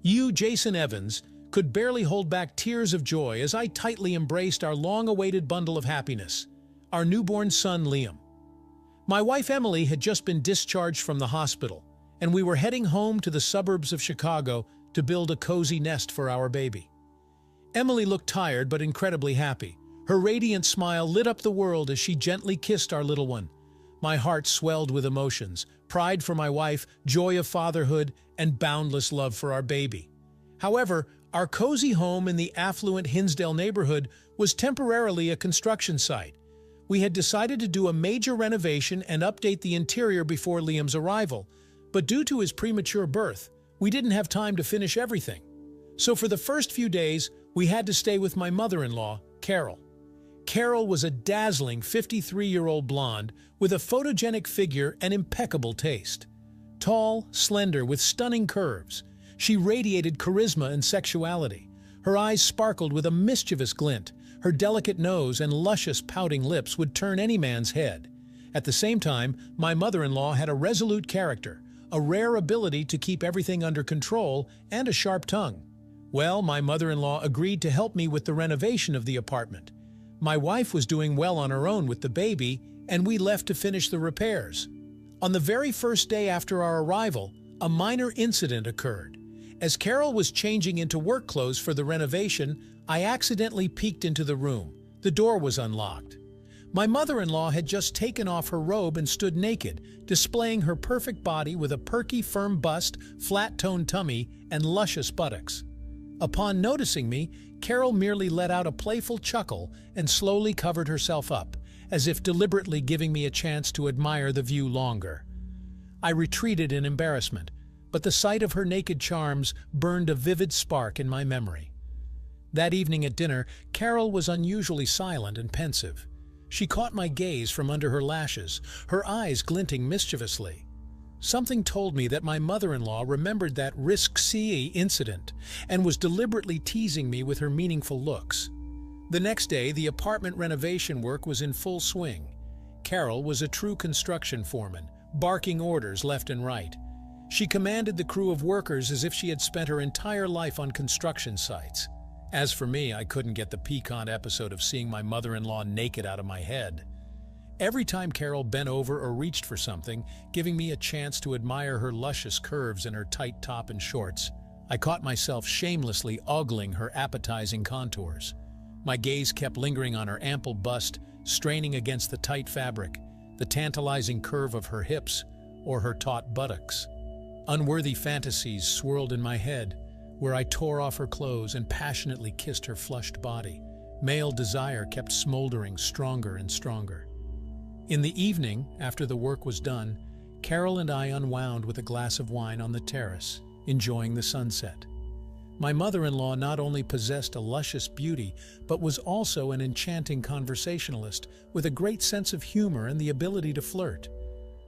You, Jason Evans, could barely hold back tears of joy as I tightly embraced our long-awaited bundle of happiness, our newborn son Liam. My wife Emily had just been discharged from the hospital, and we were heading home to the suburbs of Chicago to build a cozy nest for our baby. Emily looked tired but incredibly happy. Her radiant smile lit up the world as she gently kissed our little one. My heart swelled with emotions, pride for my wife, joy of fatherhood, and boundless love for our baby. However, our cozy home in the affluent Hinsdale neighborhood was temporarily a construction site. We had decided to do a major renovation and update the interior before Liam's arrival, but due to his premature birth, we didn't have time to finish everything. So for the first few days, we had to stay with my mother-in-law, Carol. Carol was a dazzling 53-year-old blonde with a photogenic figure and impeccable taste. Tall, slender, with stunning curves, she radiated charisma and sexuality. Her eyes sparkled with a mischievous glint. Her delicate nose and luscious pouting lips would turn any man's head. At the same time, my mother-in-law had a resolute character, a rare ability to keep everything under control, and a sharp tongue. Well, my mother-in-law agreed to help me with the renovation of the apartment. My wife was doing well on her own with the baby, and we left to finish the repairs. On the very first day after our arrival, a minor incident occurred. As Carol was changing into work clothes for the renovation, I accidentally peeked into the room. The door was unlocked. My mother-in-law had just taken off her robe and stood naked, displaying her perfect body with a perky, firm bust, flat-toned tummy, and luscious buttocks. Upon noticing me, Carol merely let out a playful chuckle and slowly covered herself up, as if deliberately giving me a chance to admire the view longer. I retreated in embarrassment, but the sight of her naked charms burned a vivid spark in my memory. That evening at dinner, Carol was unusually silent and pensive. She caught my gaze from under her lashes, her eyes glinting mischievously. Something told me that my mother-in-law remembered that risky incident and was deliberately teasing me with her meaningful looks. The next day, the apartment renovation work was in full swing. Carol was a true construction foreman, barking orders left and right. She commanded the crew of workers as if she had spent her entire life on construction sites. As for me, I couldn't get the piquant episode of seeing my mother-in-law naked out of my head. Every time Carol bent over or reached for something, giving me a chance to admire her luscious curves and her tight top and shorts, I caught myself shamelessly ogling her appetizing contours. My gaze kept lingering on her ample bust, straining against the tight fabric, the tantalizing curve of her hips, or her taut buttocks. Unworthy fantasies swirled in my head, where I tore off her clothes and passionately kissed her flushed body. Male desire kept smoldering stronger and stronger. In the evening, after the work was done, Carol and I unwound with a glass of wine on the terrace, enjoying the sunset. My mother-in-law not only possessed a luscious beauty, but was also an enchanting conversationalist with a great sense of humor and the ability to flirt.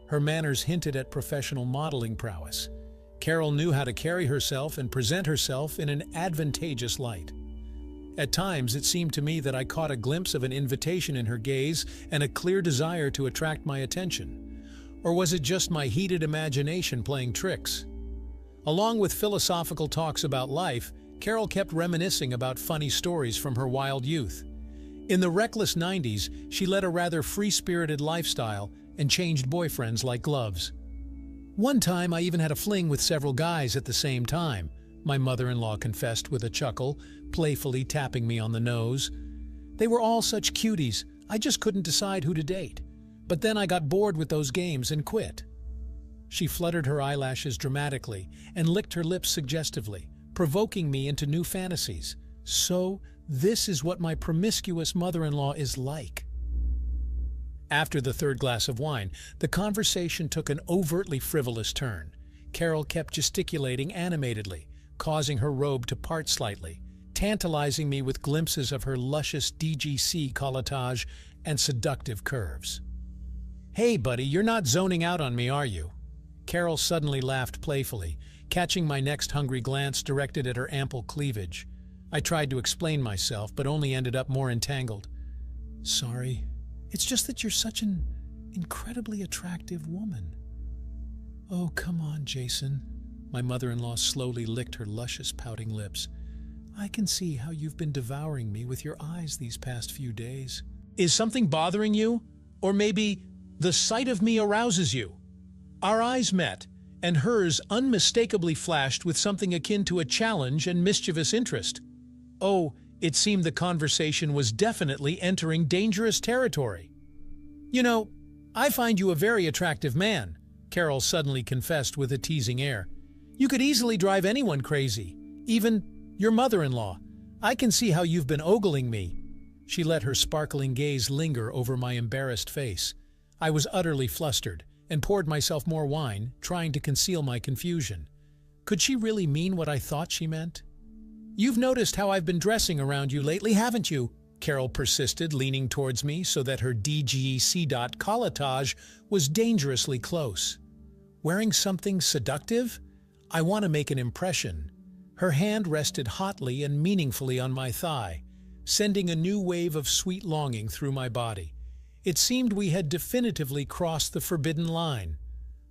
Her manners hinted at professional modeling prowess. Carol knew how to carry herself and present herself in an advantageous light. At times, it seemed to me that I caught a glimpse of an invitation in her gaze and a clear desire to attract my attention. Or was it just my heated imagination playing tricks? Along with philosophical talks about life, Carol kept reminiscing about funny stories from her wild youth. In the reckless 90s, she led a rather free-spirited lifestyle and changed boyfriends like gloves. One time, I even had a fling with several guys at the same time, my mother-in-law confessed with a chuckle, playfully tapping me on the nose. They were all such cuties, I just couldn't decide who to date. But then I got bored with those games and quit. She fluttered her eyelashes dramatically and licked her lips suggestively, provoking me into new fantasies. So, this is what my promiscuous mother-in-law is like. After the third glass of wine, the conversation took an overtly frivolous turn. Carol kept gesticulating animatedly, causing her robe to part slightly, tantalizing me with glimpses of her luscious DGC colletage and seductive curves. "Hey, buddy, you're not zoning out on me, are you?" Carol suddenly laughed playfully, catching my next hungry glance directed at her ample cleavage. I tried to explain myself, but only ended up more entangled. "Sorry, it's just that you're such an incredibly attractive woman." "Oh, come on, Jason. My mother-in-law slowly licked her luscious, pouting lips. I can see how you've been devouring me with your eyes these past few days. Is something bothering you? Or maybe the sight of me arouses you? Our eyes met, and hers unmistakably flashed with something akin to a challenge and mischievous interest. Oh, it seemed the conversation was definitely entering dangerous territory. You know, I find you a very attractive man, Carol suddenly confessed with a teasing air. You could easily drive anyone crazy, even your mother-in-law. I can see how you've been ogling me. She let her sparkling gaze linger over my embarrassed face. I was utterly flustered and poured myself more wine, trying to conceal my confusion. Could she really mean what I thought she meant? You've noticed how I've been dressing around you lately, haven't you? Carol persisted, leaning towards me so that her DGC colletage was dangerously close. Wearing something seductive? I want to make an impression. Her hand rested hotly and meaningfully on my thigh, sending a new wave of sweet longing through my body. It seemed we had definitively crossed the forbidden line.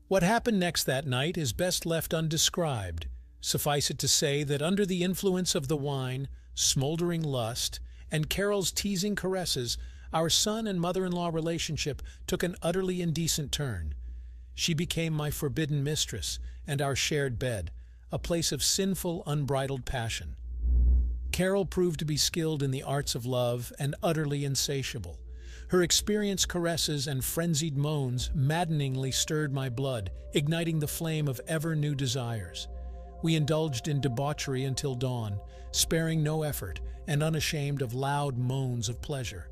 What happened next that night is best left undescribed. Suffice it to say that under the influence of the wine, smoldering lust, and Carol's teasing caresses, our son and mother-in-law relationship took an utterly indecent turn. She became my forbidden mistress, and our shared bed, a place of sinful, unbridled passion. Carol proved to be skilled in the arts of love and utterly insatiable. Her experienced caresses and frenzied moans maddeningly stirred my blood, igniting the flame of ever-new desires. We indulged in debauchery until dawn, sparing no effort and unashamed of loud moans of pleasure.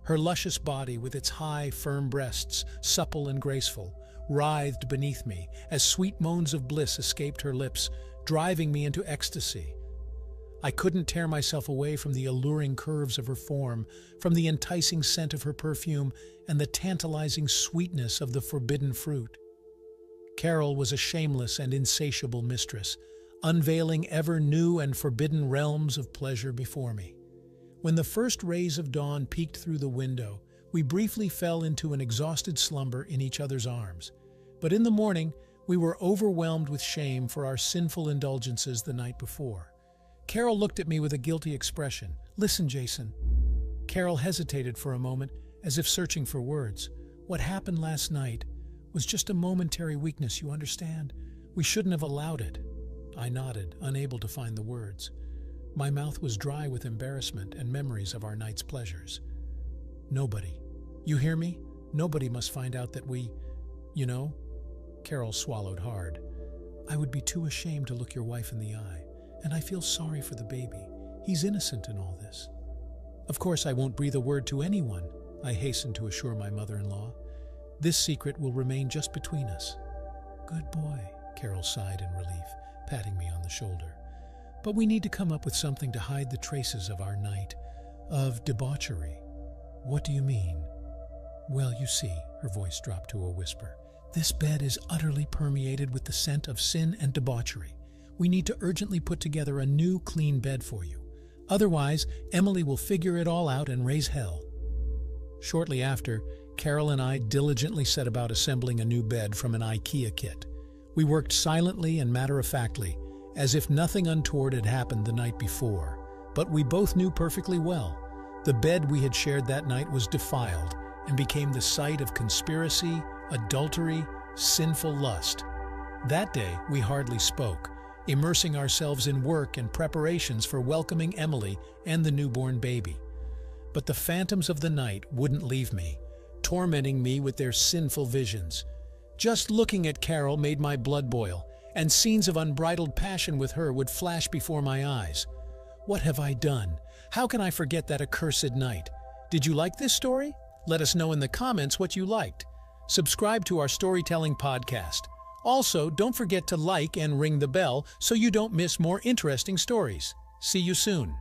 Her luscious body, with its high, firm breasts, supple and graceful, writhed beneath me as sweet moans of bliss escaped her lips, driving me into ecstasy. I couldn't tear myself away from the alluring curves of her form, from the enticing scent of her perfume, and the tantalizing sweetness of the forbidden fruit. Carol was a shameless and insatiable mistress, unveiling ever new and forbidden realms of pleasure before me. When the first rays of dawn peeked through the window, we briefly fell into an exhausted slumber in each other's arms. But in the morning, we were overwhelmed with shame for our sinful indulgences the night before. Carol looked at me with a guilty expression. Listen, Jason. Carol hesitated for a moment, as if searching for words. What happened last night was just a momentary weakness, you understand? We shouldn't have allowed it. I nodded, unable to find the words. My mouth was dry with embarrassment and memories of our night's pleasures. Nobody. You hear me? Nobody must find out that we, you know? Carol swallowed hard. I would be too ashamed to look your wife in the eye, and I feel sorry for the baby. He's innocent in all this. Of course, I won't breathe a word to anyone, I hastened to assure my mother-in-law. This secret will remain just between us. Good boy, Carol sighed in relief, patting me on the shoulder. But we need to come up with something to hide the traces of our night, of debauchery. What do you mean? Well, you see, her voice dropped to a whisper. This bed is utterly permeated with the scent of sin and debauchery. We need to urgently put together a new, clean bed for you. Otherwise, Emily will figure it all out and raise hell. Shortly after, Carol and I diligently set about assembling a new bed from an IKEA kit. We worked silently and matter-of-factly, as if nothing untoward had happened the night before. But we both knew perfectly well. The bed we had shared that night was defiled and became the site of conspiracy, adultery, sinful lust. That day, we hardly spoke, immersing ourselves in work and preparations for welcoming Emily and the newborn baby. But the phantoms of the night wouldn't leave me, tormenting me with their sinful visions. Just looking at Carol made my blood boil, and scenes of unbridled passion with her would flash before my eyes. What have I done? How can I forget that accursed night? Did you like this story? Let us know in the comments what you liked. Subscribe to our storytelling podcast. Also, don't forget to like and ring the bell so you don't miss more interesting stories. See you soon.